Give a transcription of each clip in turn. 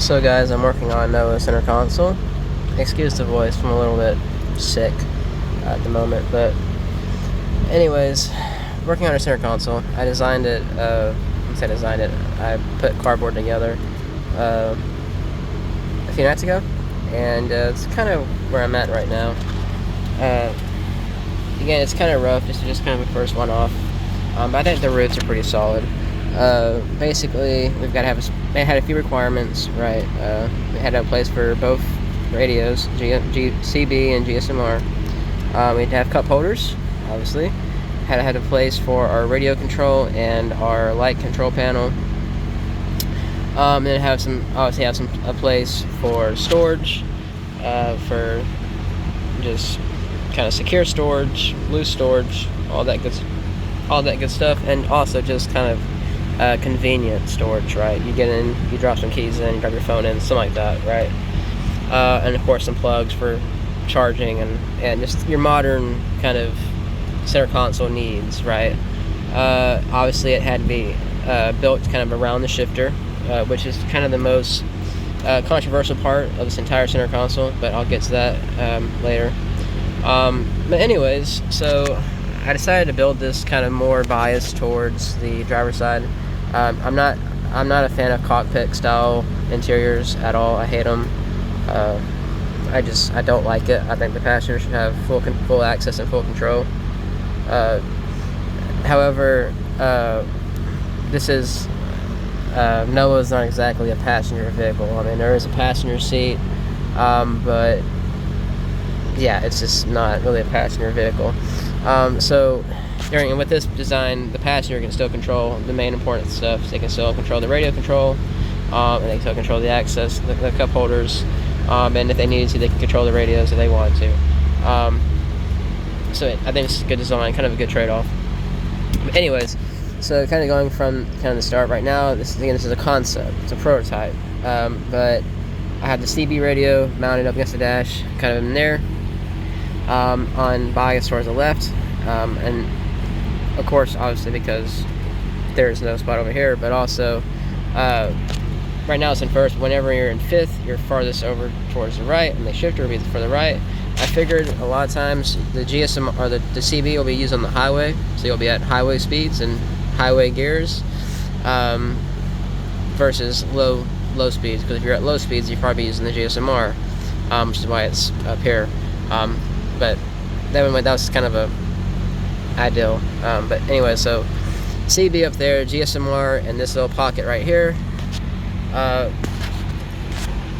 So guys, I'm working on Noah's center console. Excuse the voice, I'm a little bit sick at the moment, but anyways, working on a center console. I designed it, I put cardboard together a few nights ago, and it's kind of where I'm at right now. Again, it's kind of rough, just kind of a first one off, but I think the roots are pretty solid. Basically, we had a few requirements, right? We had to have a place for both radios, CB and GSMR. We had to have cup holders, obviously. Had to have a place for our radio control and our light control panel. Then obviously have a place for storage, for just kind of secure storage, loose storage, all that good stuff, and also just kind of convenient storage, right? You get in, you drop some keys in, you drop your phone in, something like that, right? And of course some plugs for charging and just your modern kind of center console needs, right? Obviously it had to be built kind of around the shifter, which is kind of the most controversial part of this entire center console, but I'll get to that later. But anyways, so I decided to build this kind of more biased towards the driver's side. I'm not a fan of cockpit style interiors at all. I hate them. I don't like it. I think the passenger should have full access and full control. However, this is Noah's not exactly a passenger vehicle. I mean, there is a passenger seat, but yeah, it's just not really a passenger vehicle. So with this design, the passenger can still control the main important stuff. So they can still control the radio control, and they can still control the access, the cup holders, and if they needed to, they can control the radios if they wanted to. So I think it's a good design, kind of a good trade-off. But anyways, so kind of going from kind of the start right now, this is a concept, it's a prototype, but I have the CB radio mounted up against the dash, kind of in there, on bias towards the left, and of course, obviously, because there's no spot over here, but also, right now it's in first. Whenever you're in fifth, you're farthest over towards the right, and the shifter will be for the right. I figured a lot of times the GSM or the CB will be used on the highway, so you'll be at highway speeds and highway gears, versus low speeds. Because if you're at low speeds, you're probably using the GSMR, which is why it's up here. But that was kind of a ideal. But anyway, so CB up there, GSMR, and this little pocket right here.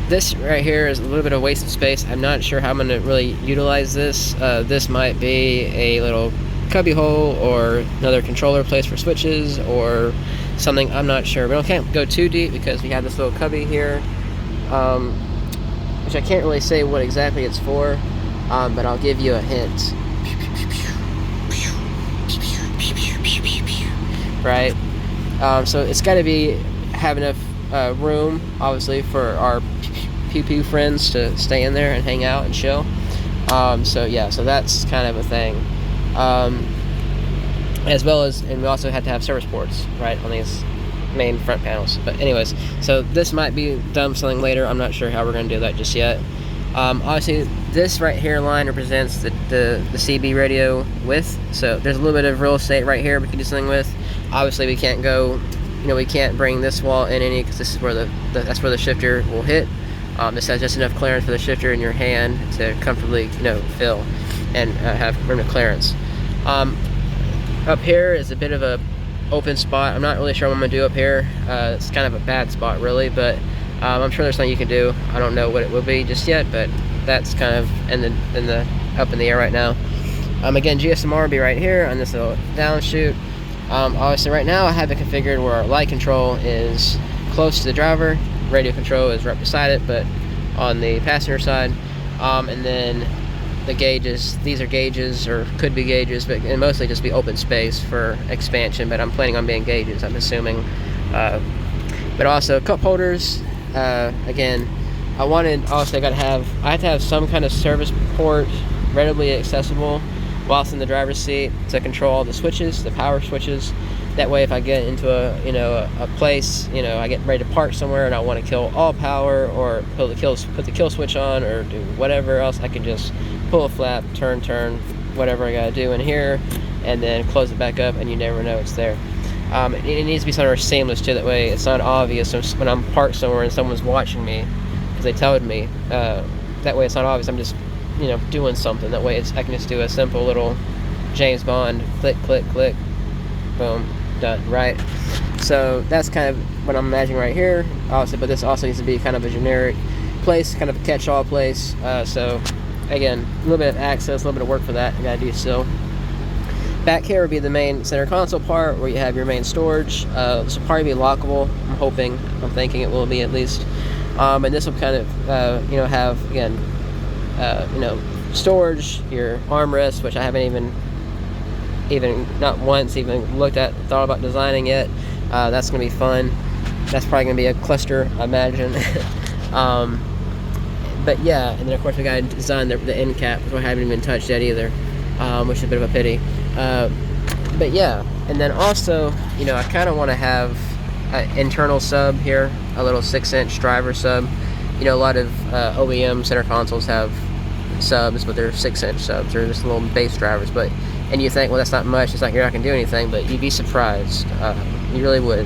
This right here is a little bit of waste of space. I'm not sure how I'm going to really utilize this. This might be a little cubby hole or another controller place for switches or something. I'm not sure. But I can't go too deep because we have this little cubby here, which I can't really say what exactly it's for, but I'll give you a hint. Right? So it's got to have enough room, obviously, for our pew-pew friends to stay in there and hang out and chill. So that's kind of a thing. As well as, and we also had to have service ports, right, on these main front panels. But anyways, so this might be done something later. I'm not sure how we're going to do that just yet. Obviously, this right here line represents the CB radio width. So there's a little bit of real estate right here we can do something with. Obviously, we can't go, we can't bring this wall in any because this is where that's where the shifter will hit. This has just enough clearance for the shifter in your hand to comfortably, fill and have room to clearance. Up here is a bit of a open spot. I'm not really sure what I'm gonna do up here. It's kind of a bad spot, really, but I'm sure there's something you can do. I don't know what it will be just yet, but that's kind of up in the air right now. Again, GSMR will be right here on this little downshoot. Obviously, right now I have it configured where our light control is close to the driver, radio control is right beside it, but on the passenger side. And then the gauges, these are gauges, or could be gauges, but it mostly just be open space for expansion, but I'm planning on being gauges, I'm assuming. But also cup holders. Again, I have to have some kind of service port readily accessible. whilst in the driver's seat to control all the switches, the power switches. That way, if I get into a place, I get ready to park somewhere and I want to kill all power or put the kill switch on or do whatever else, I can just pull a flap, turn, whatever I gotta do in here, and then close it back up, and you never know it's there. It needs to be somewhere seamless too. That way, it's not obvious when I'm parked somewhere and someone's watching me, because they told me. That way, it's not obvious. I'm just doing something. That way, I can just do a simple little James Bond click, click, click, boom, done. Right. So that's kind of what I'm imagining right here. Obviously, but this also needs to be kind of a generic place, kind of a catch-all place. So again, a little bit of access, a little bit of work for that I gotta do still. Back here would be the main center console part where you have your main storage. This will probably be lockable. I'm thinking it will be at least. And this will kind of have again storage, your armrest, which I haven't even not once even thought about designing yet. That's gonna be fun. That's probably gonna be a cluster, I imagine. But yeah, and then of course we gotta design the end cap, which I haven't even touched yet either, which is a bit of a pity. But yeah, and then also, I kind of want to have an internal sub here, a little 6-inch driver sub. A lot of OEM center consoles have subs, but they're 6-inch subs. They're just little base drivers. And you think, well, that's not much. It's like you're not gonna do anything, but you'd be surprised. You really would.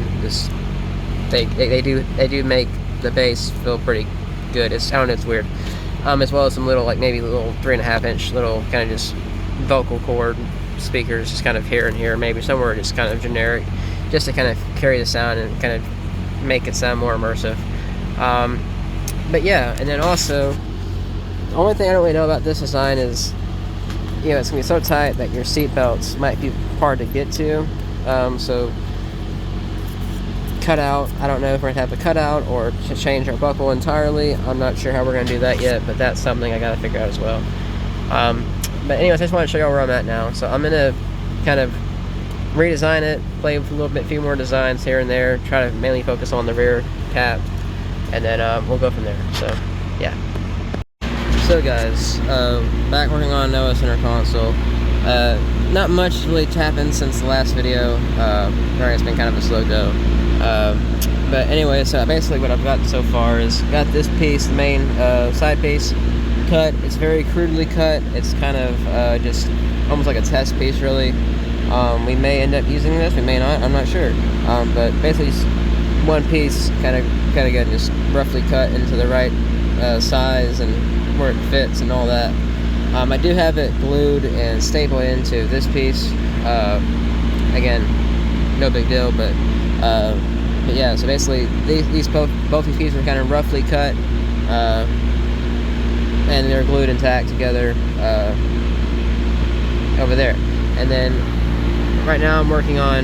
They do make the bass feel pretty good. I don't know, it's weird. As well as some little, maybe little 3.5-inch little kind of just vocal cord speakers, just kind of here and here, maybe somewhere just kind of generic, just to kind of carry the sound and kind of make it sound more immersive. But yeah, and then also, the only thing I don't really know about this design is, it's gonna be so tight that your seat belts might be hard to get to. So cutout, I don't know if we're gonna have a cutout or to change our buckle entirely. I'm not sure how we're gonna do that yet, but that's something I gotta figure out as well. But anyways, I just want to show y'all where I'm at now. So I'm gonna kind of redesign it, play with a few more designs here and there, try to mainly focus on the rear cap, and then we'll go from there. So yeah. So guys, back working on Noah Center Console. Not much really happened since the last video. It's been kind of a slow go. But anyway, so basically what I've got so far is got this piece, the main side piece, cut. It's very crudely cut. It's kind of just almost like a test piece, really. We may end up using this, we may not, I'm not sure. But basically just one piece, kind of good, just roughly cut into the right size and where it fits and all that. I do have it glued and stapled into this piece. Again, no big deal, but yeah. So basically, both these pieces are kind of roughly cut, and they're glued intact together over there. And then right now I'm working on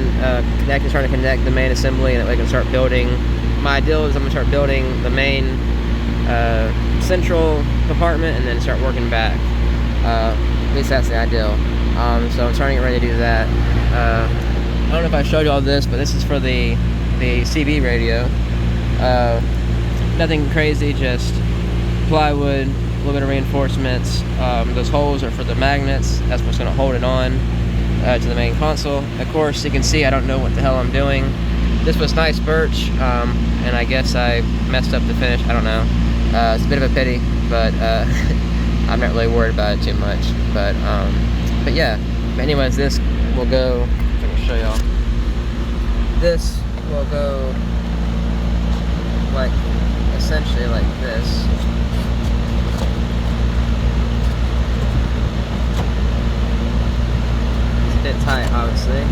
trying to connect the main assembly, and that way I can start building. My ideal is I'm gonna start building the main central compartment and then start working back. At least that's the ideal. So I'm starting to get ready to do that. I don't know if I showed you all this, but this is for the CB radio. Nothing crazy, just plywood, a little bit of reinforcements. Those holes are for the magnets. That's what's going to hold it on to the main console. Of course, you can see I don't know what the hell I'm doing. This was nice birch, and I guess I messed up the finish. I don't know. It's a bit of a pity, but I'm not really worried about it too much. But yeah. Anyways, this will go. I'm going to show y'all. This will go essentially like this. It's a bit tight, obviously,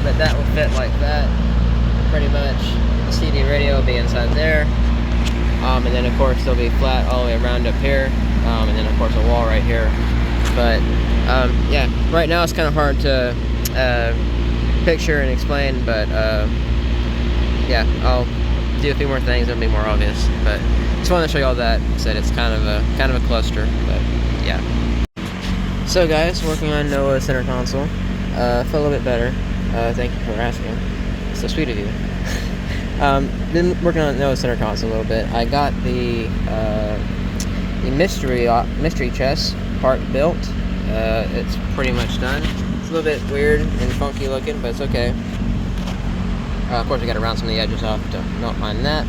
but that will fit like that. Pretty much, the CD radio will be inside there, and then of course they'll be flat all the way around up here, and then of course a wall right here. But yeah, right now it's kind of hard to picture and explain, but yeah, I'll do a few more things, it'll be more obvious. But just wanted to show you all that. I said it's kind of a cluster, but yeah. So guys, working on Noah Center Console. Felt a little bit better. Thank you for asking. It's so sweet of you. Been working on Noah Center Console a little bit. I got the the mystery chest part built. It's pretty much done. It's a little bit weird and funky looking, but it's okay. Of course, I got to round some of the edges off, so don't mind that.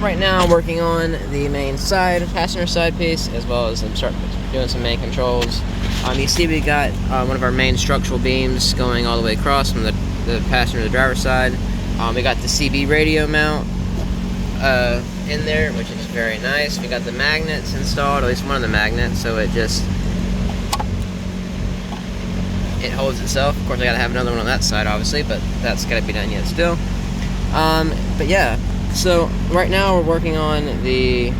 Right now, I'm working on the main side, passenger side piece, as well as I'm starting doing some main controls. You see we got one of our main structural beams going all the way across from the passenger to the driver's side. We got the CB radio mount in there, which is very nice. We got the magnets installed, at least one of the magnets, so it holds itself. Of course, I gotta have another one on that side, obviously, but that's gotta be done yet still. But yeah, so right now we're working on the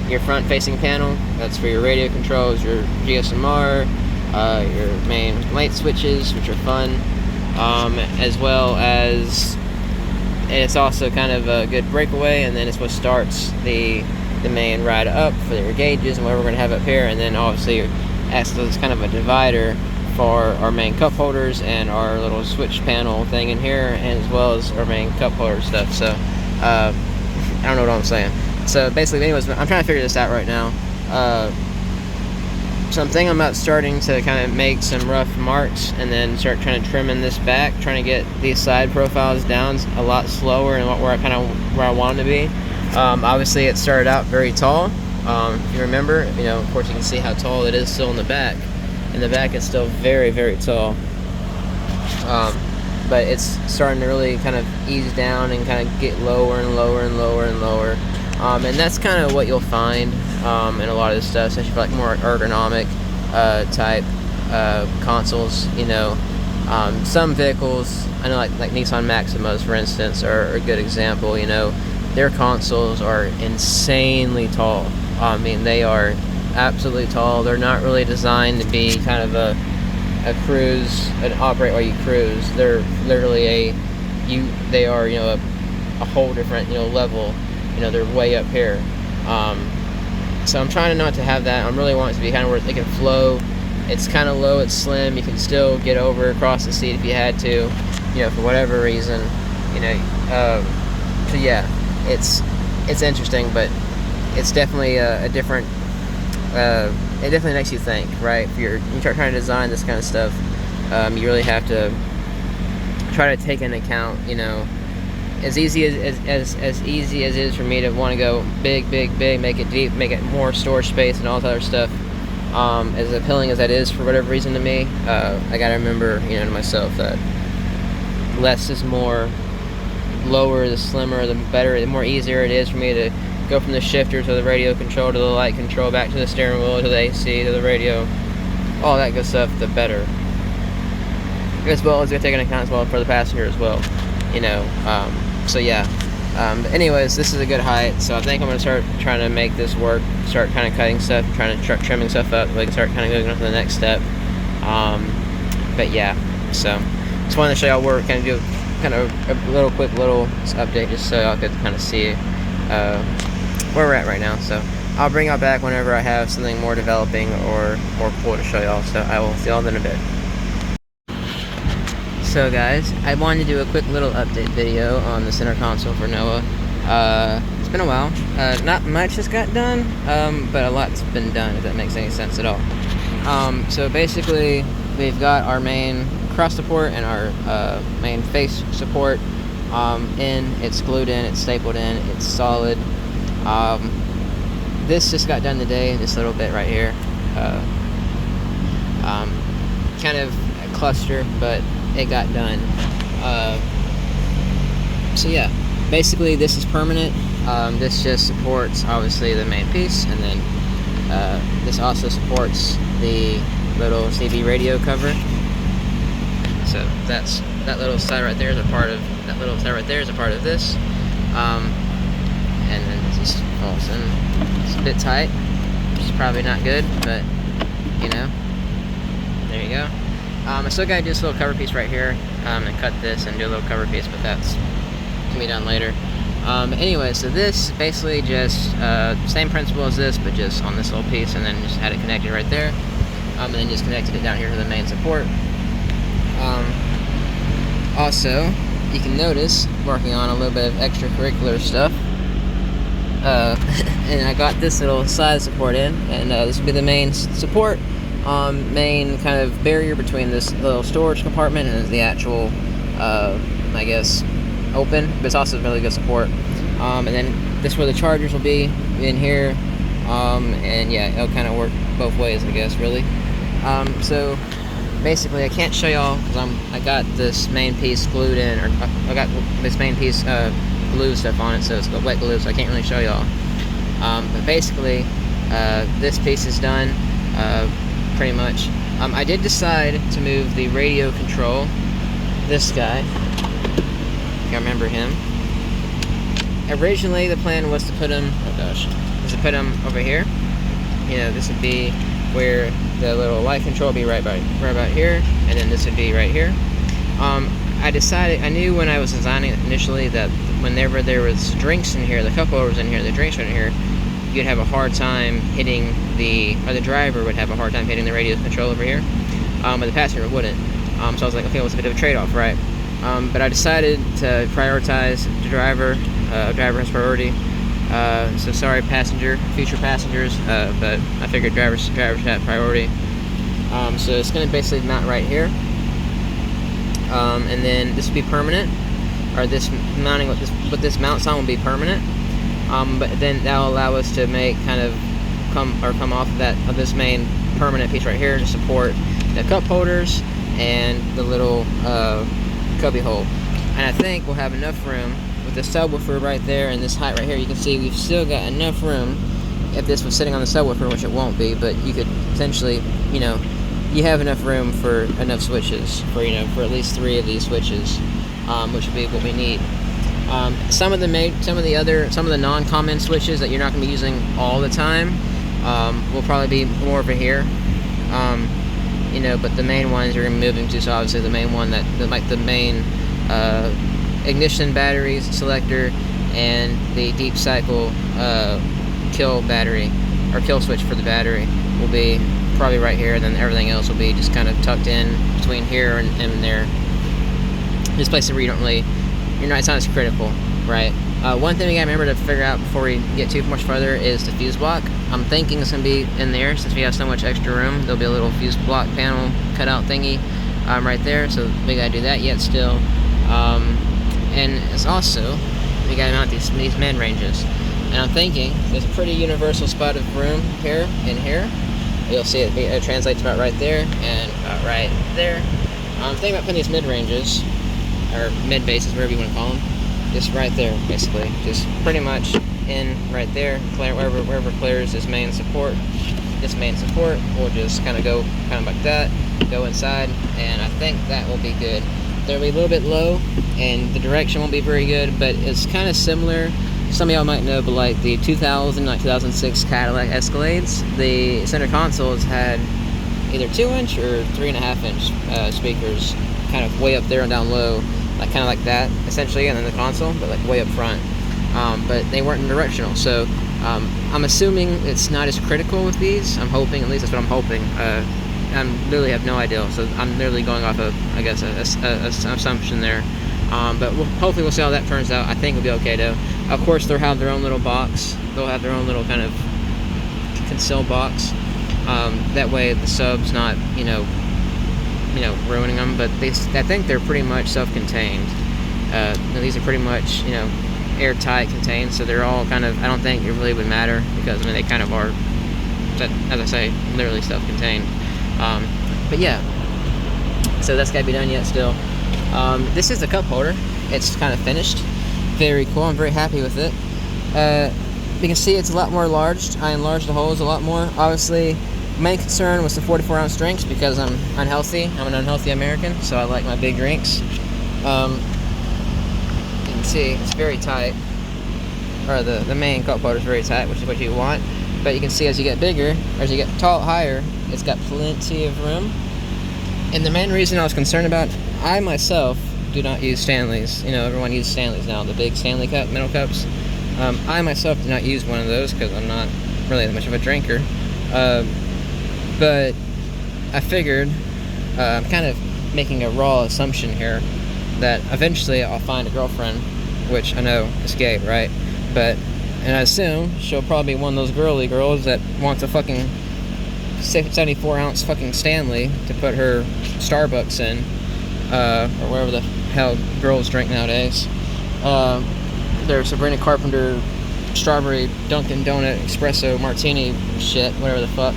your front-facing panel. That's for your radio controls, your GSMR, your main light switches, which are fun, as well as it's also kind of a good breakaway, and then it's what starts the main ride up for your gauges and what we're going to have up here, and then obviously acts as kind of a divider for our main cup holders and our little switch panel thing in here, and as well as our main cup holder stuff. So I don't know what I'm saying. So basically, anyways, I'm trying to figure this out right now. So I'm thinking about starting to kind of make some rough marks and then start trying to trimming this back, trying to get these side profiles down a lot slower and where I want them to be. Obviously, it started out very tall. If you remember, of course, you can see how tall it is still in the back. In the back, it's still very, very tall. But it's starting to really kind of ease down and kind of get lower and lower and lower and lower. And that's kind of what you'll find in a lot of this stuff, especially for like more ergonomic type consoles. Some vehicles, I know like Nissan Maximas, for instance, are a good example. Their consoles are insanely tall. I mean, they are absolutely tall. They're not really designed to be kind of a cruise, an operate while you cruise. They're literally they are a whole different level. They're way up here. So I'm trying not to have that. I'm really wanting it to be kind of where they can flow. It's kind of low, it's slim. You can still get over across the seat if you had to, for whatever reason. So yeah, it's interesting, but it's definitely a different. It definitely makes you think, right? If you start trying to design this kind of stuff, you really have to try to take into account, as easy as easy as it is for me to want to go big, make it deep, make it more storage space and all that other stuff. As appealing as that is for whatever reason to me, I gotta remember, to myself that less is more. Lower, the slimmer, the better. The more easier it is for me to go from the shifter to the radio control to the light control, back to the steering wheel, to the AC, to the radio, all that good stuff, the better. As well as I take into account as well for the passenger as well, So yeah. Anyways, this is a good height, so I think I'm gonna start trying to make this work. Start kind of cutting stuff, trying to start trimming stuff up, so I can start kind of going on to the next step. But yeah, so just wanted to show y'all where we kind of do kind of a quick update, just so y'all could kind of see where we're at right now. So I'll bring y'all back whenever I have something more developing or more cool to show y'all. So I will see y'all in a bit. So guys, I wanted to do a quick little update video on the center console for Noah. It's been a while. Not much has got done, but a lot's been done, if that makes any sense at all. So basically, we've got our main cross support and our main face support in. It's glued in, it's stapled in, it's solid. This just got done today, this little bit right here. Kind of a cluster, but it got done. So yeah, basically this is permanent. This just supports obviously the main piece, and then this also supports the little CB radio cover. So that little side right there is a part of this, and then it just falls in. It's a bit tight, which is probably not good, but there you go. I still gotta do this little cover piece right here, and cut this and do a little cover piece, but that's can be done later. Anyway, so this basically just same principle as this, but just on this little piece, and then just had it connected right there, and then just connected it down here to the main support. Also, you can notice working on a little bit of extracurricular stuff. and I got this little side support in, and this will be the main support, main kind of barrier between this little storage compartment and the actual, I guess, open, but it's also really good support. And then this is where the chargers will be, in here, and yeah, it'll kind of work both ways, I guess, really. So basically, I can't show y'all because I got this main piece glued in, or I got this main piece glue stuff on it, so it's got wet glue, so I can't really show y'all. But basically, this piece is done, pretty much. I did decide to move the radio control, this guy, if you remember him. Originally, the plan was to put him, over here. You know, this would be where the little light control would be right about here, and then this would be right here. I knew when I was designing it initially that whenever there was drinks in here, the cup holders in here, the drinks in here, you'd have a hard time hitting the driver would have a hard time hitting the radio control over here, but the passenger wouldn't. So I was like, okay, well, it's a bit of a trade-off, right? But I decided to prioritize the driver. Driver has priority. So sorry, future passengers, but I figured drivers have priority. So it's going to basically mount right here, and then this will be permanent, or this mounting with this mount on will be permanent. But then that will allow us to make come off of this main permanent piece right here to support the cup holders and the little cubby hole. And I think we'll have enough room with the subwoofer right there and this height right here. You can see we've still got enough room if this was sitting on the subwoofer, which it won't be, but you could potentially, you have enough room for enough switches for at least 3 of these switches, which would be what we need. Some of the non-common switches that you're not going to be using all the time will probably be more over here. But the main ones you're going to be moving to, so obviously the main one the main ignition batteries selector and the deep cycle kill battery or kill switch for the battery will be probably right here, and then everything else will be just kind of tucked in between here and there. Just places where it's not as critical, right? One thing we gotta remember to figure out before we get too much further is the fuse block. I'm thinking it's gonna be in there since we have so much extra room. There'll be a little fuse block panel cutout thingy right there, so we gotta do that yet still. And it's also, we gotta mount these mid ranges. And I'm thinking there's a pretty universal spot of room here and here. You'll see it translates about right there and about right there. I'm thinking about putting these mid ranges, or mid bases, whatever you want to call them, just right there, basically. Just pretty much in right there, wherever clears this main support. This main support will just kind of go like that, go inside, and I think that will be good. They'll be a little bit low, and the direction won't be very good, but it's kind of similar. Some of y'all might know, but like the 2006 Cadillac Escalades, the center consoles had either 2-inch or 3.5-inch speakers, kind of way up there and down low, kind of like that, essentially, and then the console, but like way up front. But they weren't directional, so I'm assuming it's not as critical with these. I'm hoping, at least that's what I'm hoping. I literally have no idea, so I'm literally going off of, I guess, an assumption there. But hopefully we'll see how that turns out. I think it'll be okay, though. Of course, they'll have their own little box. They'll have their own little kind of concealed box. That way the sub's not, ruining them. But I think they're pretty much self-contained. These are pretty much, airtight contained, so they're all kind of, I don't think it really would matter, because they kind of are, as I say, literally self-contained. But yeah, so that's got to be done yet still. This is the cup holder. It's kind of finished. Very cool. I'm very happy with it. You can see it's a lot more enlarged. I enlarged the holes a lot more. Obviously, main concern was the 44-ounce drinks, because I'm unhealthy. I'm an unhealthy American, so I like my big drinks. You can see it's very tight, or the main cup holder is very tight, which is what you want. But you can see as you get bigger, as you get higher, it's got plenty of room. And the main reason I was concerned about, I myself do not use Stanleys. Everyone uses Stanleys now, the big Stanley cup, metal cups. I myself do not use one of those because I'm not really that much of a drinker. But I figured, I'm kind of making a raw assumption here, that eventually I'll find a girlfriend, which I know is gay, right? But And I assume she'll probably be one of those girly girls that wants a fucking 74-ounce fucking Stanley to put her Starbucks in, or whatever the hell girls drink nowadays. Their Sabrina Carpenter strawberry Dunkin' Donut espresso martini shit, whatever the fuck.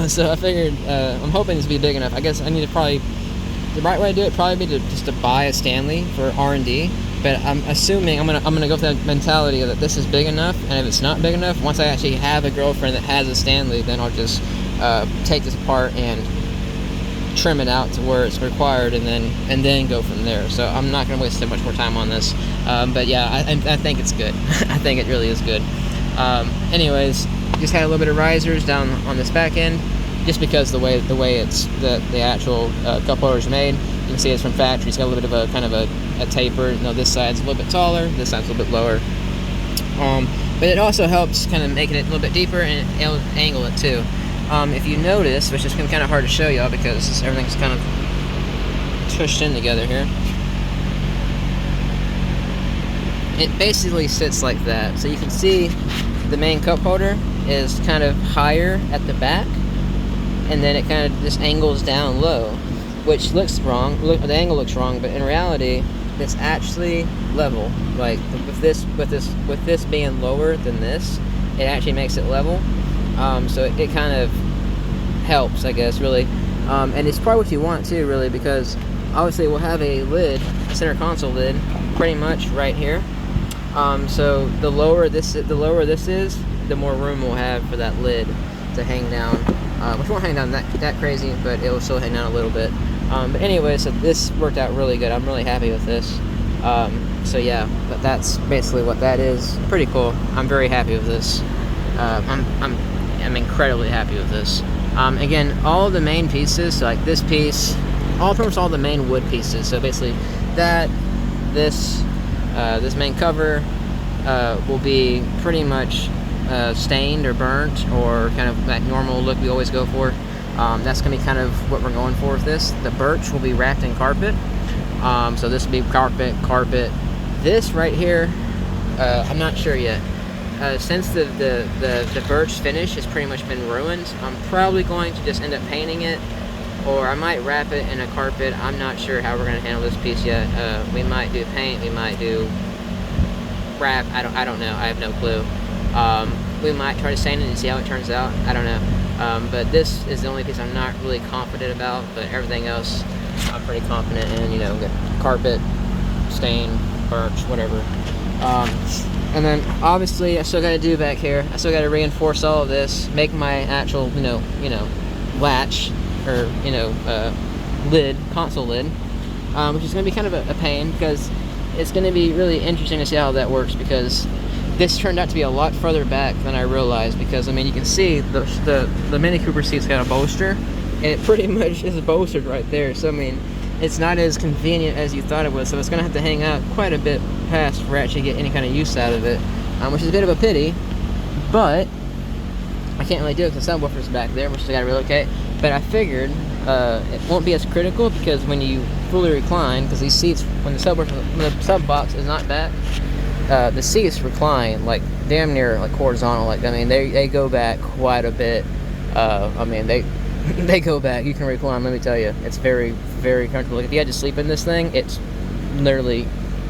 So I figured, I'm hoping this will be big enough. I guess I need to probably, the right way to do it probably be just to buy a Stanley for R&D. But I'm assuming I'm gonna go with that mentality that this is big enough, and if it's not big enough, once I actually have a girlfriend that has a Stanley, then I'll just take this apart and trim it out to where it's required, and then go from there. So I'm not gonna waste so much more time on this. But yeah, I think it's good. I think it really is good. Anyways, just had a little bit of risers down on this back end, just because the way it's the actual cup holder is made. You can see it's from factory. It's got a little bit of a kind of a taper. You know, this side's a little bit taller, this side's a little bit lower. But it also helps kind of make it a little bit deeper and angle it too. If you notice, which is kind of hard to show y'all because everything's kind of tushed in together here. It basically sits like that. So you can see the main cup holder is kind of higher at the back, and then it kind of just angles down low, which looks wrong. The angle looks wrong, but in reality, it's actually level. Like with this being lower than this, it actually makes it level. So it kind of helps, I guess, really. And it's probably what you want too, really, because obviously we'll have a lid, a center console lid, pretty much right here. So the lower this is, the more room we'll have for that lid to hang down. Which won't hang down that crazy, but it will still hang down a little bit. But anyway, so this worked out really good. I'm really happy with this. So yeah, but that's basically what that is. Pretty cool. I'm very happy with this. I'm incredibly happy with this. Again, all the main pieces, so like this piece, almost all the main wood pieces. So basically, this main cover will be pretty much stained or burnt, or kind of that normal look we always go for. That's going to be kind of what we're going for with this. The birch will be wrapped in carpet. So this will be carpet. This right here, I'm not sure yet. Since the birch finish has pretty much been ruined, I'm probably going to just end up painting it, or I might wrap it in a carpet. I'm not sure how we're going to handle this piece yet. We might do paint, we might do wrap. I don't know. I have no clue. We might try to stain it and see how it turns out. I don't know. But this is the only piece I'm not really confident about, but everything else I'm pretty confident in. You know, carpet, stain, birch, whatever. And then obviously I still got to do back here. I still got to reinforce all of this, make my actual, you know, latch, or lid, console lid, which is going to be kind of a pain, because it's going to be really interesting to see how that works, because this turned out to be a lot further back than I realized. Because I mean, you can see the Mini Cooper seat's got a bolster, and it pretty much is bolstered right there. So I mean, it's not as convenient as you thought it was. So it's going to have to hang out quite a bit past for actually get any kind of use out of it, which is a bit of a pity. But I can't really do it because the subwoofer's back there, which I got to relocate. But I figured it won't be as critical, because when you fully recline, because these seats, when the sub box is not back, the seats recline like damn near like horizontal. Like, I mean, they go back quite a bit. I mean, they go back. You can recline. Let me tell you, it's very, very comfortable. Like, if you had to sleep in this thing, it's literally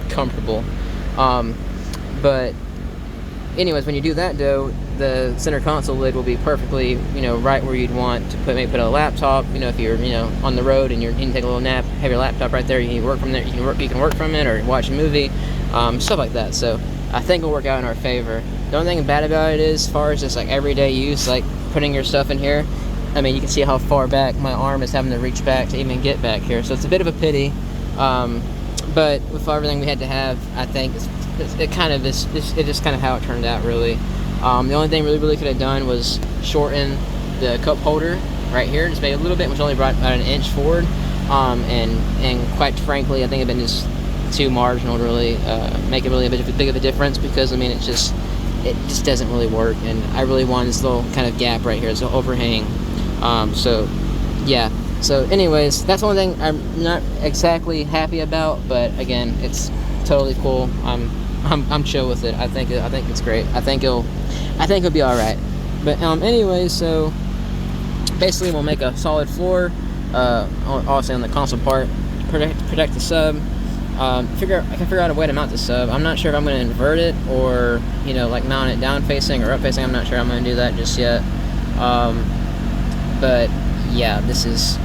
comfortable. But anyways, when you do that though, the center console lid will be perfectly, right where you'd want to maybe put a laptop. If you're, on the road and you can take a little nap, have your laptop right there. You can work from there. You can work from it, or watch a movie, stuff like that. So I think it'll work out in our favor. The only thing bad about it is, as far as just like everyday use, like putting your stuff in here, I mean, you can see how far back my arm is having to reach back to even get back here. So it's a bit of a pity. But with everything we had to have, I think it just kind of how it turned out, really. The only thing we really could have done was shorten the cup holder right here, just made it a little bit, which only brought about an inch forward. And quite frankly, I think it's been just too marginal to really make it really a big of a difference, because I mean, it just doesn't really work, and I really want this little kind of gap right here, this overhang. So yeah. So anyways, that's the only thing I'm not exactly happy about, but again, it's totally cool. I'm I'm chill with it. I think it's great. I think it'll be all right. But anyways, so basically we'll make a solid floor, obviously on the console part, protect the sub. I can figure out a way to mount the sub. I'm not sure if I'm going to invert it or, you know, like mount it down facing or up facing. I'm not sure I'm going to do that just yet. But yeah, this is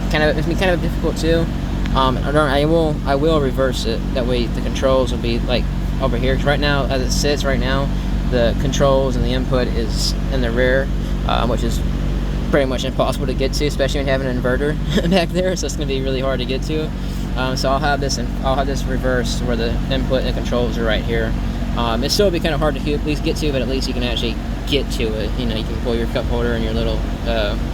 it's been kind of difficult too. I will reverse it. That way the controls will be like over here. 'Cause right now, as it sits right now, the controls and the input is in the rear, which is pretty much impossible to get to, especially when you have an inverter back there. So it's going to be really hard to get to. So I'll have this reversed where the input and controls are right here. It'll still be kind of hard to at least get to, but at least you can actually get to it. You know, you can pull your cup holder in your little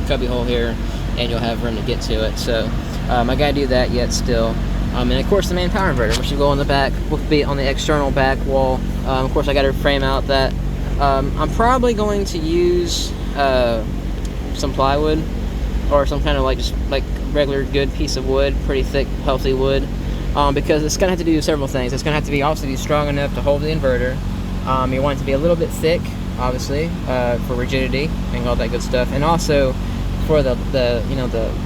cubby hole here, and you'll have room to get to it. So I gotta do that yet still. And of course the main power inverter, which will go on the back, will be on the external back wall. Of course I gotta frame out that. I'm probably going to use some plywood or some kind of just regular good piece of wood, pretty thick, healthy wood, because it's gonna have to do several things. It's gonna have to be obviously strong enough to hold the inverter. You want it to be a little bit thick, obviously, for rigidity and all that good stuff, and also for the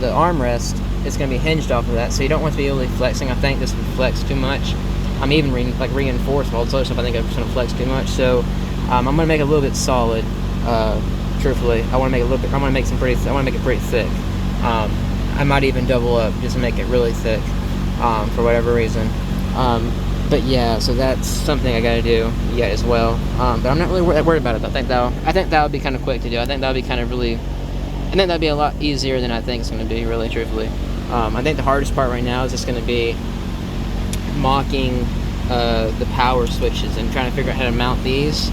armrest, it's going to be hinged off of that, so you don't want to be really flexing. I think this would flex too much. I'm even reinforced all this other stuff. I think it's going to flex too much, so I'm going to make it a little bit solid. Truthfully, I want to make it a little bit. I want to make it pretty thick. I might even double up just to make it really thick, for whatever reason. But yeah, so that's something I gotta do yet as well. But I'm not really worried about it. I think that would be kind of quick to do. I think that would be that'd be a lot easier than I think it's going to be, really, truthfully. I think the hardest part right now is just going to be mocking the power switches and trying to figure out how to mount these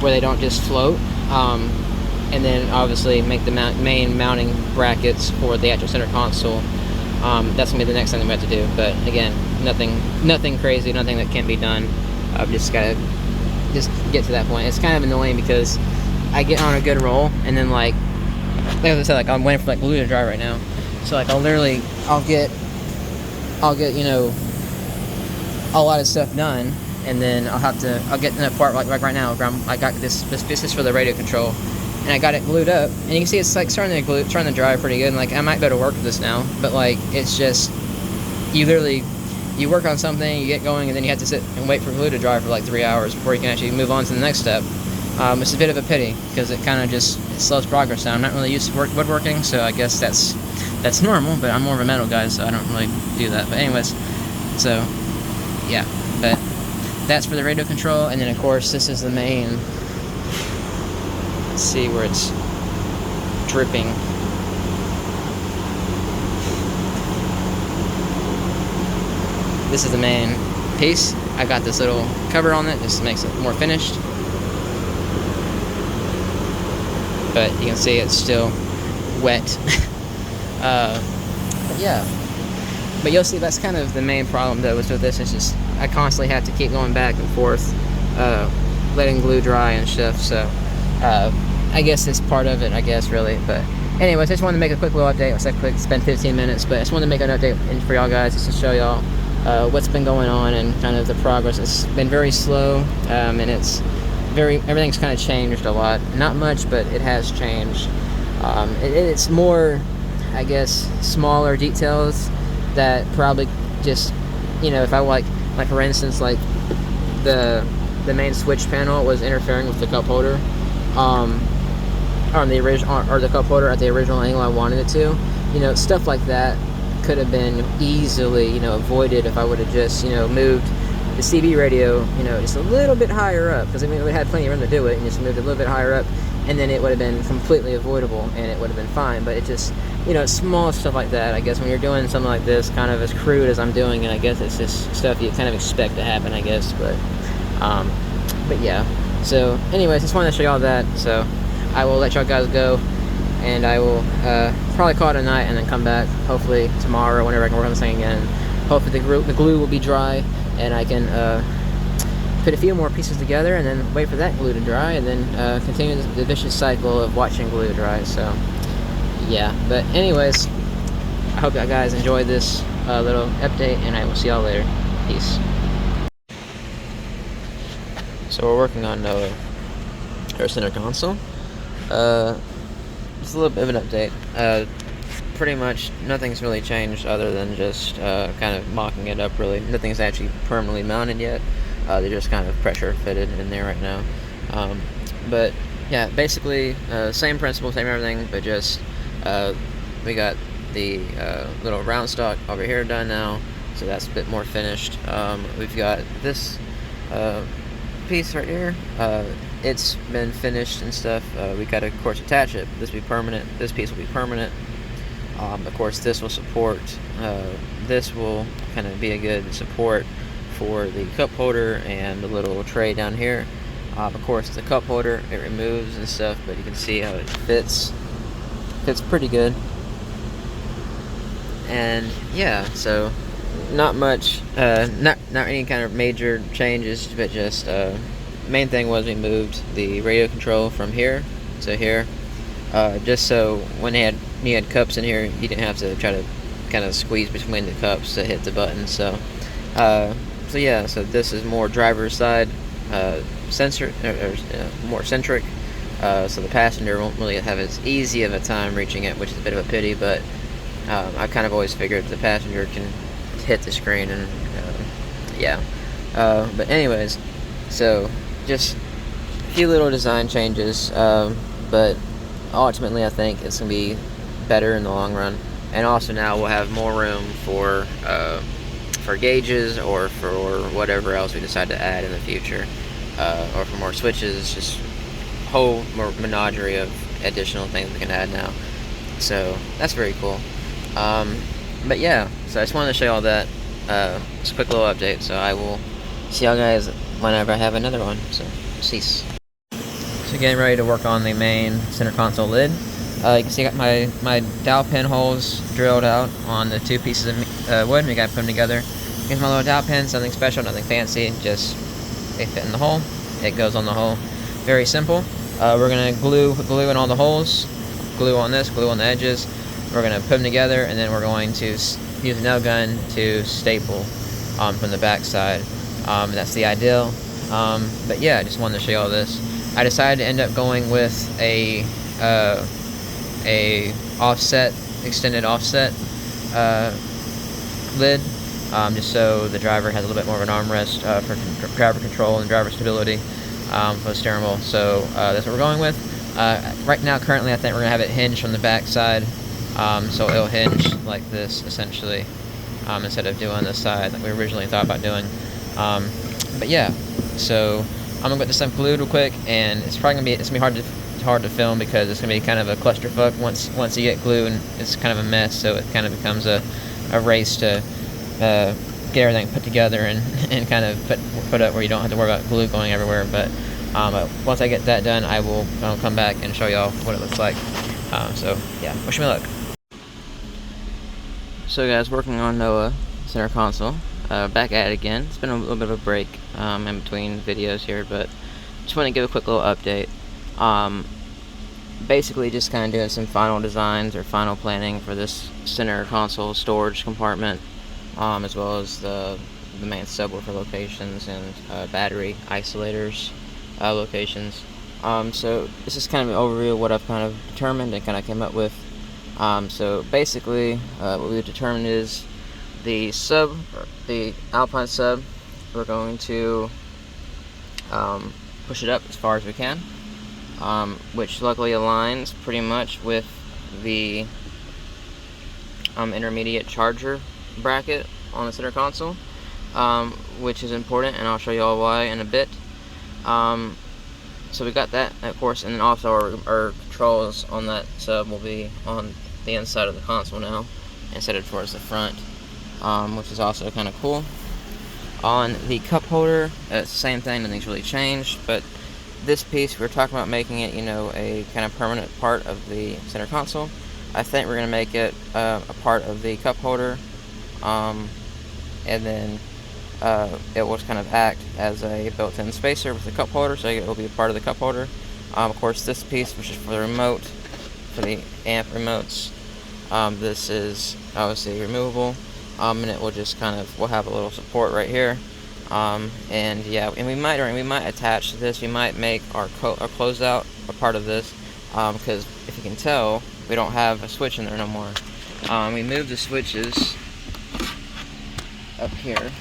where they don't just float. And then obviously make the main mounting brackets for the actual center console. That's going to be the next thing we have to do. But again, nothing crazy, nothing that can't be done. I've just got to get to that point. It's kind of annoying because I get on a good roll, and then like I said, I'm waiting for glue to dry right now. So I'll get you know, a lot of stuff done, and then I'll get in a part like right now where I got this is for the radio control, and I got it glued up, and you can see it's starting to dry pretty good, and I might be able to work with this now, but it's just, you work on something, you get going, and then you have to sit and wait for glue to dry for 3 hours before you can actually move on to the next step. It's a bit of a pity because it kind of it slows progress down. I'm not really used to woodworking, so I guess that's normal, but I'm more of a metal guy, so I don't really do that. But anyways, so yeah, but that's for the radio control, and then of course this is the main. Let's see where it's dripping. This is the main piece. I got this little cover on it, just makes it more finished. But you can see it's still wet. But yeah. But you'll see that's kind of the main problem though with this. It's just I constantly have to keep going back and forth, letting glue dry and stuff. So I guess it's part of it, I guess, really. But anyways, I just wanted to make a quick little update. I said quick, spend 15 minutes, but I just wanted to make an update for y'all guys, just to show y'all what's been going on and kind of the progress. It's been very slow, and everything's kind of changed a lot. Not much, but it has changed. It's more, I guess, smaller details that probably just, if I for instance, the main switch panel was interfering with the cup holder, on the original, or the cup holder at the original angle I wanted it to. Stuff like that could have been easily, avoided if I would have just, moved the CB radio, just a little bit higher up, because we had plenty of room to do it, and just moved it a little bit higher up, and then it would have been completely avoidable, and it would have been fine. But it just, small stuff like that, I guess, when you're doing something like this, kind of as crude as I'm doing it, I guess it's just stuff you kind of expect to happen, I guess. But yeah. So, anyways, just wanted to show y'all that. So, I will let y'all guys go, and I will probably call it a night, and then come back, hopefully tomorrow, or whenever I can work on this thing again. Hopefully the glue will be dry, and I can put a few more pieces together, and then wait for that glue to dry, and then continue the vicious cycle of watching glue dry. So yeah, but anyways, I hope you guys enjoyed this little update, and I will see y'all later. Peace. So we're working on our center console. Just a little bit of an update. Pretty much nothing's really changed other than just kind of mocking it up. Really, nothing's actually permanently mounted yet. They're just kind of pressure fitted in there right now. But yeah, basically same principle, same everything, but just we got the little round stock over here done now, so that's a bit more finished. We've got this piece right here. It's been finished and stuff. We got to, of course, attach it. This will be permanent. This piece will be permanent. Of course, this will support. This will kind of be a good support for the cup holder and the little tray down here. Of course, the cup holder, it removes and stuff, but you can see how it fits. Fits pretty good. And yeah, so not much, not any kind of major changes, but just main thing was we moved the radio control from here to here, just so when you had cups in here, you didn't have to try to kind of squeeze between the cups to hit the button. So yeah, so this is more driver's side more centric, so the passenger won't really have as easy of a time reaching it, which is a bit of a pity, but I kind of always figured the passenger can hit the screen, and yeah. But anyways, so just a few little design changes, but ultimately I think it's going to be better in the long run. And also now we'll have more room for gauges, or for whatever else we decide to add in the future, or for more switches, just whole more menagerie of additional things we can add now. So that's very cool. But yeah, so I just wanted to show you all that. Just a quick little update. So I will see y'all guys whenever I have another one. So cease. So getting ready to work on the main center console lid. You can see I got my dowel pin holes drilled out on the two pieces of wood. We got to put them together. Here's my little dowel pins. Nothing special, nothing fancy. Just they fit in the hole. It goes on the hole. Very simple. We're gonna glue in all the holes. Glue on this. Glue on the edges. We're gonna put them together, and then we're going to use a nail gun to staple from the back side. That's the ideal. But yeah, I just wanted to show you all this. I decided to end up going with a extended offset lid, just so the driver has a little bit more of an armrest for driver control and driver stability for the steering wheel. So that's what we're going with. Right now, currently, I think we're gonna have it hinged from the back side, so it'll hinge like this essentially, instead of doing the side like we originally thought about doing. But yeah, so I'm gonna get this stuff glued real quick, and it's gonna be hard to film because it's gonna be kind of a clusterfuck once you get glue, and it's kind of a mess. So it kind of becomes a race to get everything put together and kind of put up where you don't have to worry about glue going everywhere. But once I get that done, I'll come back and show y'all what it looks like. So yeah, wish me luck. So guys, working on Noah center console. Back at it again. It's been a little bit of a break in between videos here, but just want to give a quick little update. Basically just kind of doing some final designs or final planning for this center console storage compartment, as well as the main subwoofer locations and battery isolators locations. So this is kind of an overview of what I've kind of determined and kind of came up with. So basically what we've determined is the Alpine sub, we're going to push it up as far as we can, which luckily aligns pretty much with the intermediate charger bracket on the center console, which is important, and I'll show you all why in a bit. So we got that, of course, and then also our controls on that sub will be on the inside of the console now instead of towards the front, which is also kind of cool. On the cup holder, it's the same thing, nothing's really changed, but this piece, we're talking about making it, a kind of permanent part of the center console. I think we're going to make it a part of the cup holder, and then it will kind of act as a built-in spacer with the cup holder, so it will be a part of the cup holder. Of course, this piece, which is for the remote, for the amp remotes, this is obviously removable, and it will just we'll have a little support right here, And yeah, and we might attach this. We might make our closeout a part of this, because if you can tell, we don't have a switch in there no more. We moved the switches up here.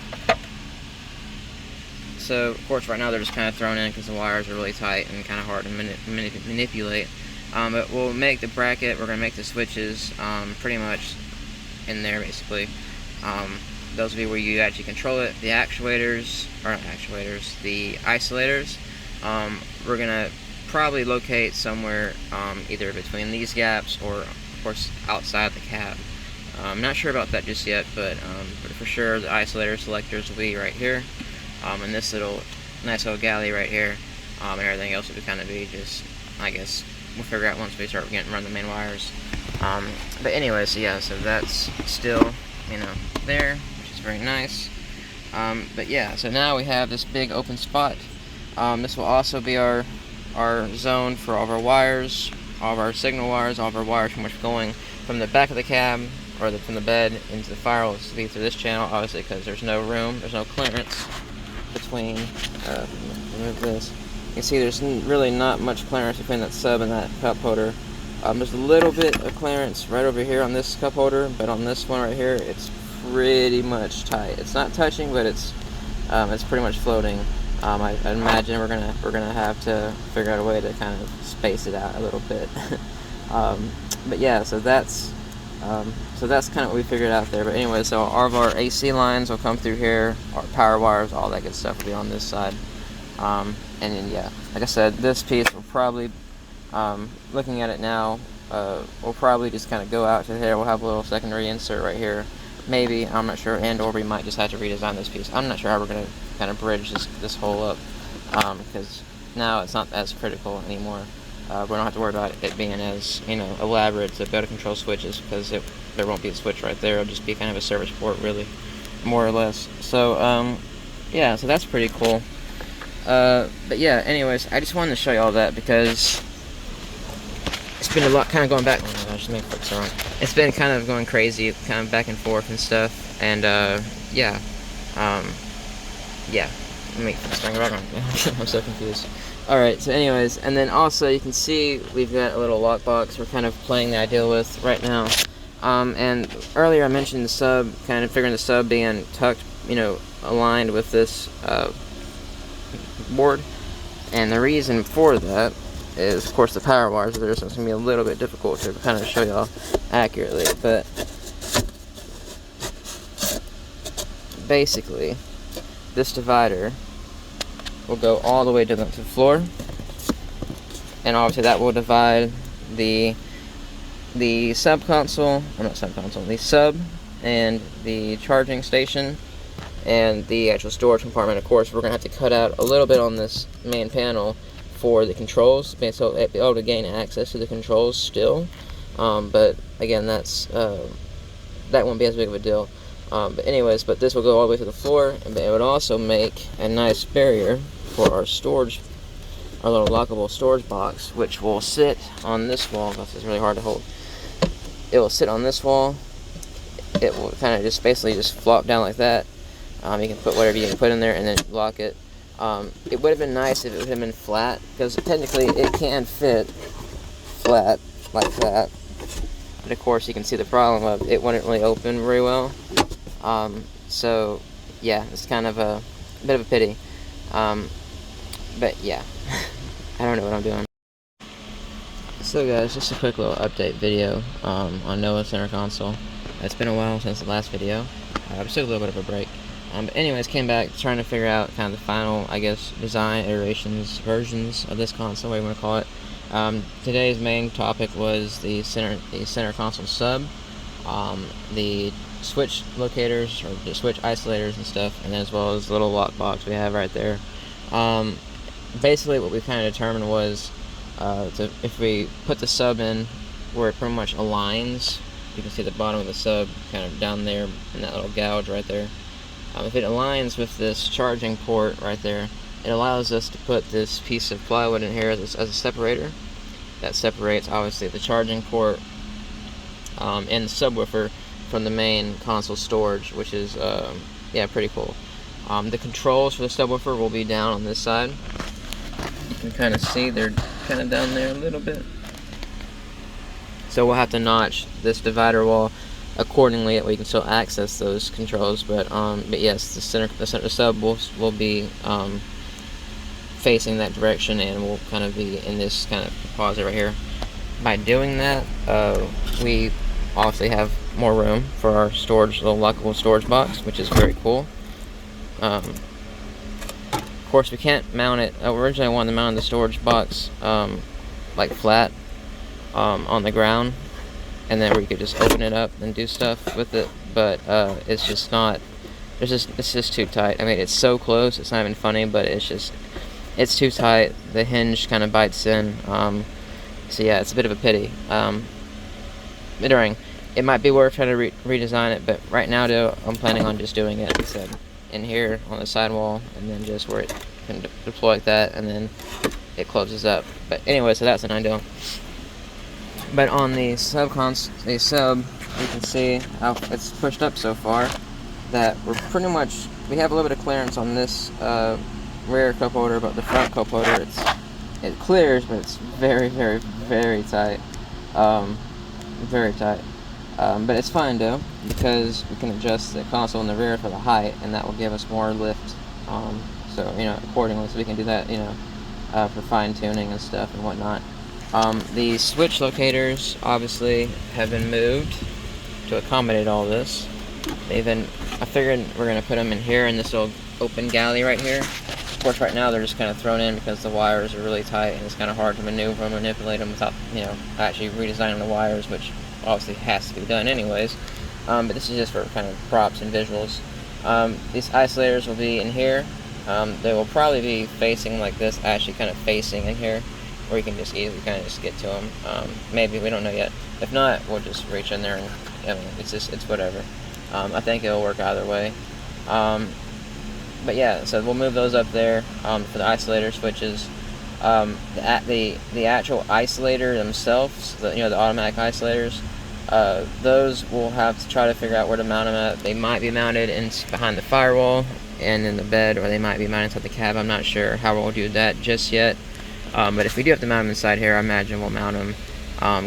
So of course right now they're just kind of thrown in because the wires are really tight and kind of hard to manipulate. But we'll make the bracket. We're gonna make the switches pretty much in there basically. Those will be where you actually control it. The actuators, or not actuators, the isolators, we're gonna probably locate somewhere either between these gaps or of course outside the cab. I'm not sure about that just yet, but for sure the isolator selectors will be right here, and this nice little galley right here, and everything else will kind of be just, I guess we'll figure out once we start run the main wires. But anyway, so yeah, so that's still, you know, there, which is very nice. But yeah, so now we have this big open spot. This will also be our zone for all of our wires, all of our signal wires, all of our wires pretty much going from the back of the cab, or from the bed into the firewall. This will be through this channel, obviously, because there's no room, there's no clearance between, remove this. You can see there's really not much clearance between that sub and that cup holder. There's a little bit of clearance right over here on this cup holder, but on this one right here, it's pretty much tight. It's not touching, but it's pretty much floating. I imagine we're gonna have to figure out a way to kind of space it out a little bit. But yeah, so that's kind of what we figured out there. But anyway, so all of our AC lines will come through here, our power wires, all that good stuff will be on this side. And then yeah, like I said, this piece will probably, looking at it now, we'll probably just kind of go out to here. We'll have a little secondary insert right here, maybe, I'm not sure, and or we might just have to redesign this piece. I'm not sure how we're going to kind of bridge this hole up, because now it's not as critical anymore. We don't have to worry about it being as, you know, elaborate to be able to control switches, because there won't be a switch right there. It'll just be kind of a service port, really, more or less. So yeah, so that's pretty cool. But yeah, anyways, I just wanted to show you all that because it's been a lot kind of going back. Oh my gosh, let me fix it wrong. It's been kind of going crazy, kind of back and forth and stuff. And yeah, yeah. Let me bring it back on. I'm so confused. Alright, so anyways, and then also you can see we've got a little lockbox we're kind of playing the idea with right now. And earlier I mentioned the sub, kind of figuring the sub being tucked, you know, aligned with this board. And the reason for that is, of course, the power wires are there, so it's going to be a little bit difficult to kind of show y'all accurately. But basically, this divider will go all the way to the floor, and obviously that will divide the sub console, or not sub console, the sub and the charging station and the actual storage compartment. Of course, we're going to have to cut out a little bit on this main panel for the controls, so be able to gain access to the controls still. But again, that won't be as big of a deal. But anyways, but this will go all the way to the floor, and it would also make a nice barrier for our storage, our little lockable storage box, which will sit on this wall. This is really hard to hold. It will sit on this wall. It will kind of just basically just flop down like that. You can put whatever you can put in there and then lock it. It would have been nice if it would have been flat, because technically it can fit flat like that. But of course you can see the problem of it wouldn't really open very well. So yeah, it's kind of a bit of a pity. But yeah, I don't know what I'm doing. So guys, just a quick little update video on Noah's center console. It's been a while since the last video. I took a little bit of a break. But anyways, came back trying to figure out kind of the final, I guess, design iterations, versions of this console, whatever you want to call it. Today's main topic was the center console sub, the switch locators, or the switch isolators and stuff, and as well as the little lock box we have right there. Basically what we kind of determined was if we put the sub in where it pretty much aligns, you can see the bottom of the sub kind of down there in that little gouge right there. If it aligns with this charging port right there, it allows us to put this piece of plywood in here as a separator that separates obviously the charging port and the subwoofer from the main console storage, which is yeah, pretty cool. The controls for the subwoofer will be down on this side. You can kind of see they're kind of down there a little bit. So we'll have to notch this divider wall accordingly that we can still access those controls. But yes, the sub will be facing that direction, and will kind of be in this kind of closet right here. By doing that, we obviously have more room for our storage, little lockable storage box, which is very cool. Of course, we can't mount it. Originally, I wanted to mount the storage box like flat on the ground, and then we could just open it up and do stuff with it. But it's just not. It's just too tight. I mean, it's so close. It's not even funny, but it's too tight. The hinge kind of bites in. So yeah, it's a bit of a pity. It might be worth trying to redesign it, but right now, though, I'm planning on just doing it, like I said, in here on the sidewall, and then just where it can deploy like that, and then it closes up. But anyway, so that's an ideal. But on the sub, you can see how it's pushed up so far that we have a little bit of clearance on this rear cup holder, but the front cup holder, it clears, but it's very, very, very tight. Very tight. But it's fine though, because we can adjust the console in the rear for the height, and that will give us more lift. So accordingly, so we can do that, for fine tuning and stuff and whatnot. The switch locators obviously have been moved to accommodate all this. I figured we're gonna put them in here in this little open galley right here. Of course, right now they're just kind of thrown in because the wires are really tight, and it's kind of hard to maneuver and manipulate them without, actually redesigning the wires, which obviously has to be done anyways. But this is just for kind of props and visuals. These isolators will be in here. They will probably be facing like this, actually kind of facing in here, where you can just easily kind of just get to them. Maybe, we don't know yet. If not, we'll just reach in there and, it's whatever. I think it'll work either way. But yeah, so we'll move those up there for the isolator switches. The actual isolator themselves, the automatic isolators, those we'll have to try to figure out where to mount them at. They might be mounted behind the firewall and in the bed, or they might be mounted inside the cab. I'm not sure how we'll do that just yet. But if we do have to mount them inside here, I imagine we'll mount them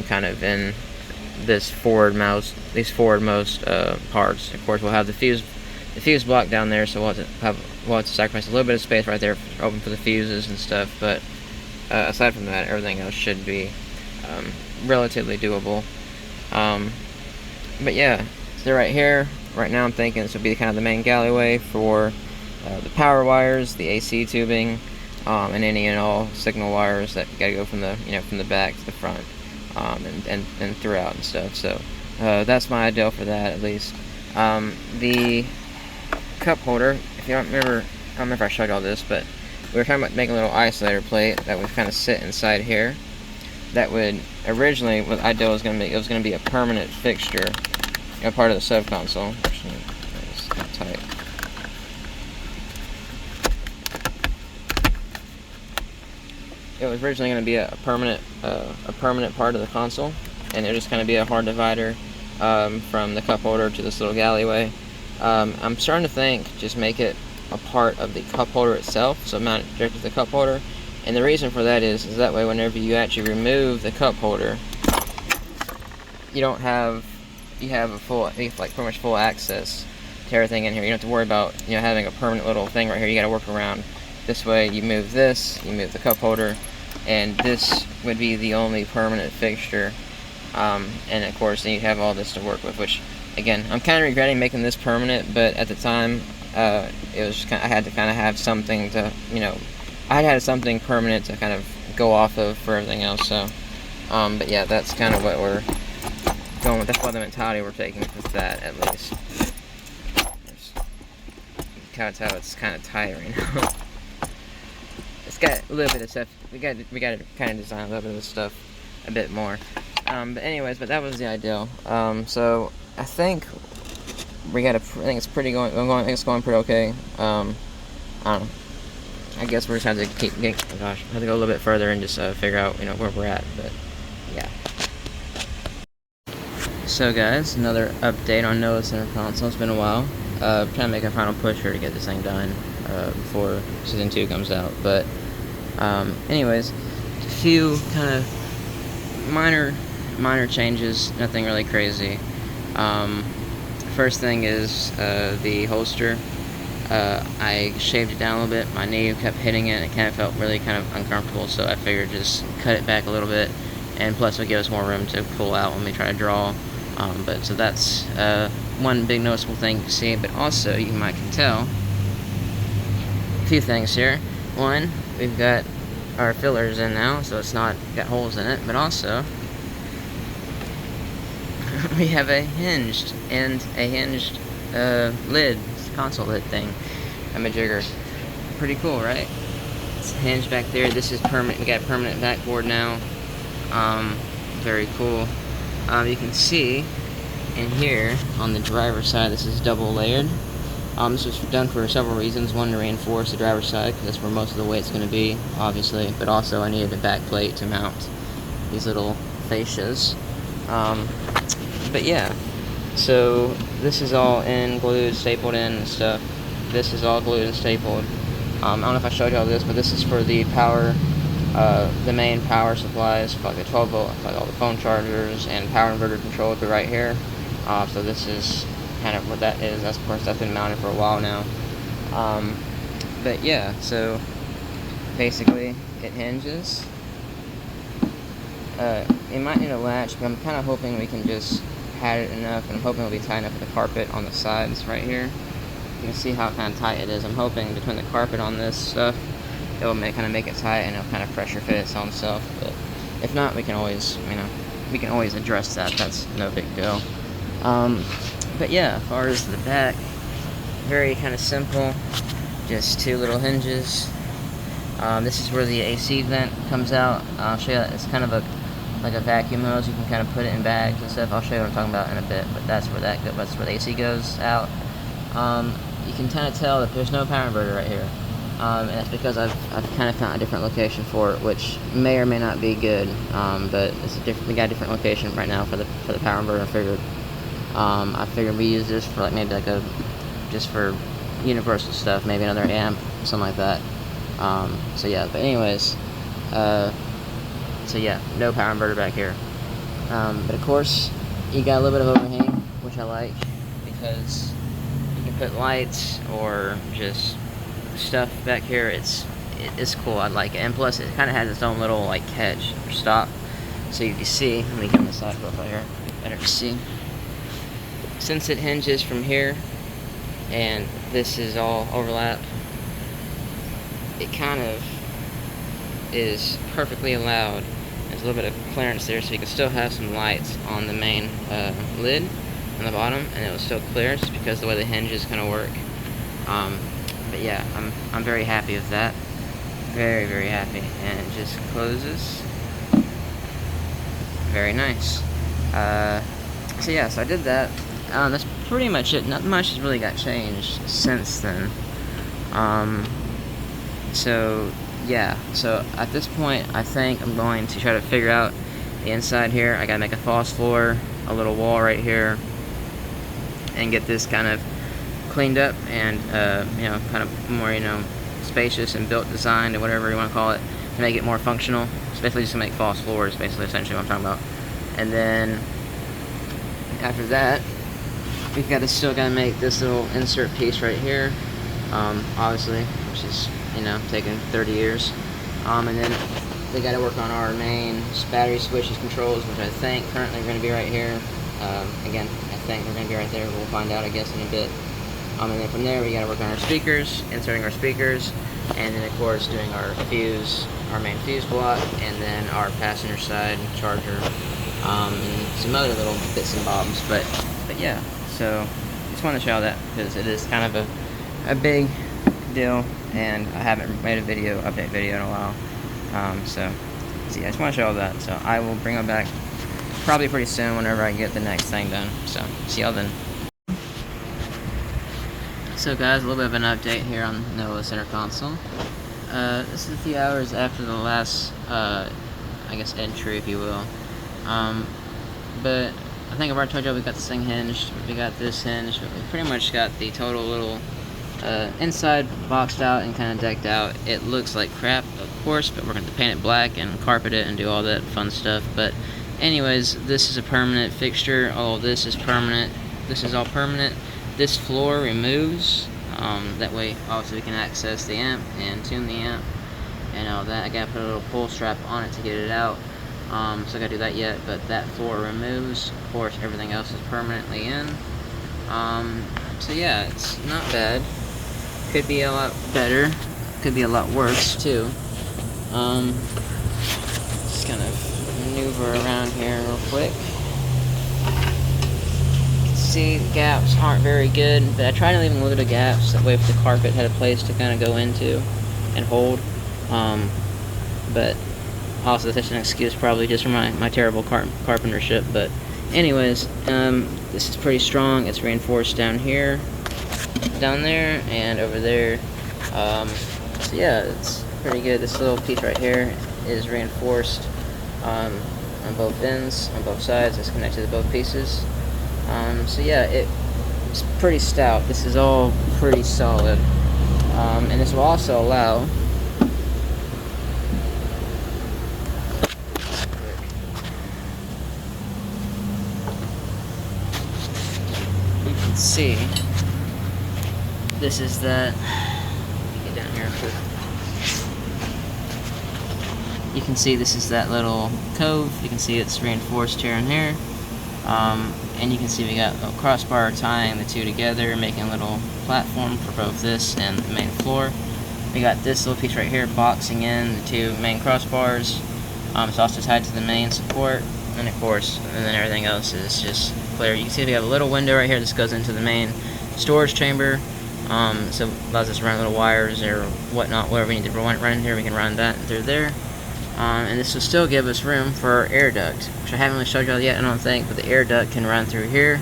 kind of in these forwardmost parts. Of course, we'll have the fuse block down there, so we'll have to sacrifice a little bit of space right there open for the fuses and stuff. But aside from that, everything else should be relatively doable. But yeah, so right here, right now I'm thinking this would be kind of the main galleyway for the power wires, the AC tubing, and any and all signal wires that gotta go from the back to the front, and throughout and stuff. So that's my ideal for that, at least. The cup holder, if you don't remember, I don't remember if I showed all this, but we were talking about making a little isolator plate that would kind of sit inside here. That would originally, what the ideal was going to be, it was going to be a permanent fixture, part of the sub console. It's kind of tight. It was originally going to be a permanent part of the console, and it would just kind of be a hard divider from the cup holder to this little galleyway. I'm starting to think just make it a part of the cup holder itself, so mount it directly to the cup holder. And the reason for that is that way whenever you actually remove the cup holder, you have a pretty much full access to everything in here. You don't have to worry about having a permanent little thing right here. You got to work around. This way, you move this, you move the cup holder, and this would be the only permanent fixture. And of course, then you have all this to work with, which, again, I'm kind of regretting making this permanent, but at the time, it was just I had to kind of have something to, I had something permanent to kind of go off of for everything else. So, but yeah, that's kind of what we're going with. That's what the mentality we're taking with that, at least. You can kind of tell it's kind of tight right now. It's got a little bit of stuff. We got to kind of design a little bit of this stuff a bit more. But anyways, but that was the ideal. So I think I think it's pretty going. I think it's going pretty okay. I don't know. I guess we're just have to have to go a little bit further and just figure out where we're at. But yeah. So guys, another update on Noah Center console. It's been a while. Trying to make a final push here to get this thing done before season 2 comes out. But anyways, a few kind of minor changes, nothing really crazy. First thing is the holster. I shaved it down a little bit. My knee kept hitting it. It kind of felt really kind of uncomfortable, so I figured just cut it back a little bit, and plus it'll give us more room to pull out when we try to draw. But so that's one big noticeable thing you see. But also, you might can tell a few things here. One, we've got our fillers in now, so it's not got holes in it. But also, we have a hinged lid, console lid thing. I'm a jigger. Pretty cool, right? It's hinged back there. This is permanent. We got a permanent backboard now. Very cool. You can see in here on the driver's side, this is double layered. This was done for several reasons. One, to reinforce the driver's side, because that's where most of the weight's going to be, obviously. But also, I needed a back plate to mount these little fascias. But yeah, so this is all in, glued, stapled in and stuff. This is all glued and stapled. I don't know if I showed you all this, but this is for the power, the main power supplies, for like the 12 volt, like all the phone chargers and power inverter control to right here. So this is kind of what that is. That's, of course, that's been mounted for a while now. But yeah, so basically it hinges. It might need a latch, but I'm kind of hoping we can just pad it enough, and I'm hoping it'll be tight enough with the carpet on the sides right here. You can see how kind of tight it is. I'm hoping between the carpet on this stuff, it will kind of make it tight, and it'll kind of pressure fit its own self. But if not, we can always, we can always address that. That's no big deal. But yeah, as far as the back, very kind of simple. Just two little hinges. This is where the AC vent comes out. I'll show you that. It's kind of like a vacuum hose. You can kind of put it in bags and stuff. I'll show you what I'm talking about in a bit. But that's where that's where the AC goes out. You can kind of tell that there's no power inverter right here, and that's because I've kind of found a different location for it, which may or may not be good. But it's we got a different location right now for the power inverter. I figured we use this for like maybe like just for universal stuff, maybe another amp, something like that. So yeah, but anyways, so yeah, no power inverter back here. But of course, you got a little bit of overhang, which I like, because you can put lights or just stuff back here. It's cool. I like it, and plus it kind of has its own little like catch or stop. So you can see. Let me get on the side profile here. Better to see. Since it hinges from here, and this is all overlap, it kind of is perfectly allowed. There's a little bit of clearance there, so you can still have some lights on the main lid on the bottom, and it will still clear, just because the way the hinges kind of work. But yeah, I'm very happy with that. Very, very happy. And it just closes. Very nice. So yeah, so I did that. That's pretty much it. Not much has really got changed since then. So yeah, so at this point, I think I'm going to try to figure out the inside here. I gotta make a false floor, a little wall right here, and get this kind of cleaned up and kind of more spacious and built, designed, or whatever you want to call it, to make it more functional. It's basically just to make false floors, basically, essentially what I'm talking about. And then after that, we've still got to make this little insert piece right here, obviously, which is taking 30 years. And then we got to work on our main battery switches, controls, which I think currently are going to be right here. Again, I think they're going to be right there. We'll find out, I guess, in a bit. And then from there, we got to work on our speakers, inserting our speakers, and then of course doing our fuse, our main fuse block, and then our passenger side charger, and some other little bits and bobs. But yeah, so just want to show that, because it is kind of a big deal, and I haven't made a update video in a while. So yeah, I just want to show all that. So I will bring it back probably pretty soon, whenever I get the next thing done. So see y'all then. So guys, a little bit of an update here on the center console. This is a few hours after the last, I guess, entry, if you will. But I think I've already told you we got this thing hinged, we got this hinged, we pretty much got the total little inside boxed out and kind of decked out. It looks like crap, of course, but we're going to paint it black and carpet it and do all that fun stuff. But anyways, this is a permanent fixture. All of this is permanent. This is all permanent. This floor removes. That way, obviously, we can access the amp and tune the amp and all that. I gotta put a little pull strap on it to get it out. So I gotta do that yet, but that floor removes. Of course, everything else is permanently in. So yeah, it's not bad. Could be a lot better. Could be a lot worse too. Just kind of maneuver around here real quick. See, the gaps aren't very good, but I try to leave them little gaps. That way, if the carpet had a place to kind of go into and hold. But also, that's an excuse probably just for my terrible carpentership. But anyways, this is pretty strong. It's reinforced down here, down there, and over there. So yeah, it's pretty good. This little piece right here is reinforced on both ends, on both sides. It's connected to both pieces. So yeah, it's pretty stout. This is all pretty solid. And this will also allow you can see this is that. Get down here quick. You can see this is that little cove. You can see it's reinforced here and here. And you can see we got a crossbar tying the two together, making a little platform for both this and the main floor. We got this little piece right here boxing in the two main crossbars. It's also tied to the main support, and of course, and then everything else is just clear. You can see we have a little window right here. This goes into the main storage chamber. So allows us to run little wires or whatnot, whatever we need to run in here, we can run that through there. And this will still give us room for our air duct, which I haven't really showed y'all yet, I don't think, but the air duct can run through here,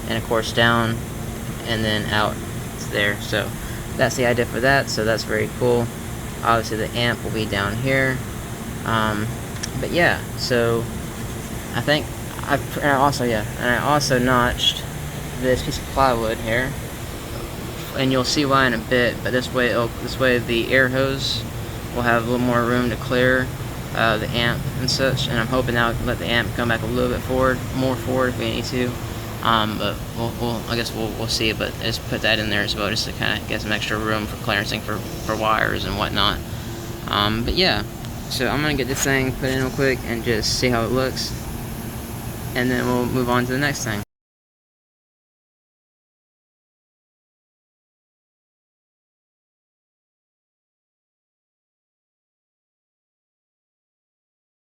and of course down, and then out there. So that's the idea for that, so that's very cool. Obviously the amp will be down here. But yeah, so I think I also notched this piece of plywood here, and you'll see why in a bit. But this way the air hose will have a little more room to clear the amp and such, and I'm hoping now let the amp come back a little bit more forward if we need to. But I guess we'll see. But just put that in there as well, just to kind of get some extra room for clearancing for wires and whatnot. But yeah, so I'm gonna get this thing put in real quick and just see how it looks, and then we'll move on to the next thing.